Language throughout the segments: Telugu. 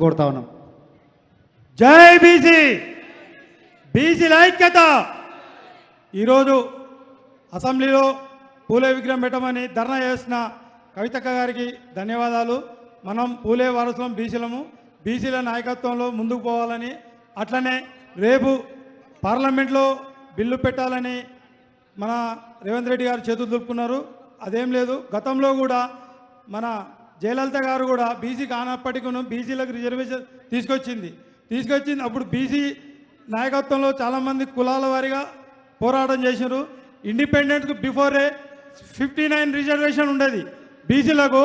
కోరుతా ఉన్నాం. జై బీసీ, బీసీల ఐక్యత. ఈరోజు అసెంబ్లీలో పూలే విగ్రహం పెట్టమని ధర్నా చేసిన కవితక్క గారికి ధన్యవాదాలు. మనం పూలే వారసులం, బీసీలము. బీసీల నాయకత్వంలో ముందుకు పోవాలని, అట్లనే రేపు పార్లమెంట్లో బిల్లు పెట్టాలని మన రేవంత్ రెడ్డి గారు చేతులు దులుపుకున్నారు. అదేం లేదు, గతంలో కూడా మన జయలలిత గారు కూడా బీసీ కానప్పటికీ బీసీలకు రిజర్వేషన్ తీసుకొచ్చింది. అప్పుడు బీసీ నాయకత్వంలో చాలామంది కులాల వారిగా పోరాటం చేశారు. ఇండిపెండెంట్కు బిఫోరే 59 రిజర్వేషన్ ఉండేది బీసీలకు.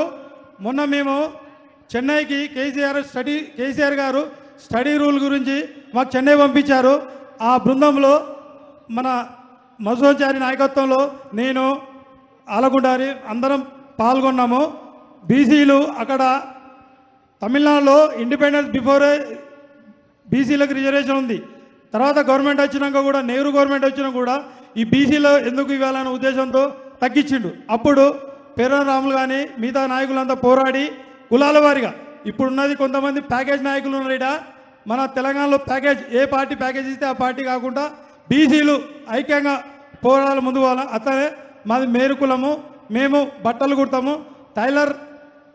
మొన్న మేము చెన్నైకి కేసీఆర్ గారు స్టడీ రూల్ గురించి మాకు చెన్నై పంపించారు. ఆ బృందంలో మన మధుసూచారి నాయకత్వంలో నేను, ఆలగుండారి అందరం పాల్గొన్నాము. బీసీలు అక్కడ తమిళనాడులో ఇండిపెండెన్స్ బిఫోరే బీసీలకు రిజర్వేషన్ ఉంది. తర్వాత గవర్నమెంట్ వచ్చినాక కూడా, నెహ్రూ గవర్నమెంట్ వచ్చినా కూడా ఈ బీసీలో ఎందుకు ఇవ్వాలనే ఉద్దేశంతో తగ్గించిండు. అప్పుడు పేరారాములు కానీ మిగతా నాయకులంతా పోరాడి కులాల వారిగా, ఇప్పుడున్నది కొంతమంది ప్యాకేజ్ నాయకులు ఉన్నారు ఇక్కడ మన తెలంగాణలో. ప్యాకేజ్ ఏ పార్టీ ప్యాకేజ్ ఇస్తే ఆ పార్టీ కాకుండా బీసీలు ఐక్యంగా పోరాడాలి, ముందు పోవాలి. అట్లనే మాది మేరు కులము, మేము బట్టలు కుడతాము. టైలర్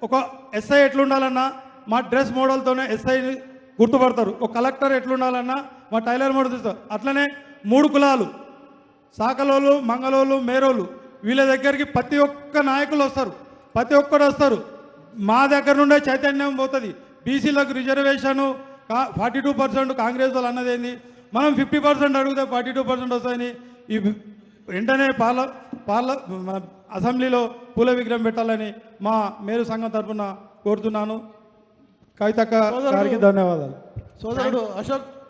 ఒక ఎస్ఐ ఎట్లుండాలన్నా మా డ్రెస్ మోడల్తోనే ఎస్ఐని గుర్తుపడతారు. ఒక కలెక్టర్ ఎట్లుండాలన్నా మా టైలర్ మోడల్ చూస్తారు. అట్లనే 3 కులాలు, సాకలోళ్ళు, మంగళోళ్ళు, మేరోళ్ళు, వీళ్ళ దగ్గరికి ప్రతి ఒక్క నాయకులు వస్తారు, ప్రతి ఒక్కరు వస్తారు. మా దగ్గర నుండే చైతన్యం పోతుంది. బీసీలకు రిజర్వేషను 42% కాంగ్రెస్ వాళ్ళు అన్నది ఏంది, మనం 50% అడిగితే 42% వస్తాయని ఈ వెంటనే మన అసెంబ్లీలో పూల విగ్రహం పెట్టాలని మా మేరు సంఘం తరఫున కోరుతున్నాను. కవితక్క గారికి ధన్యవాదాలు. సోదరుడు అశోక్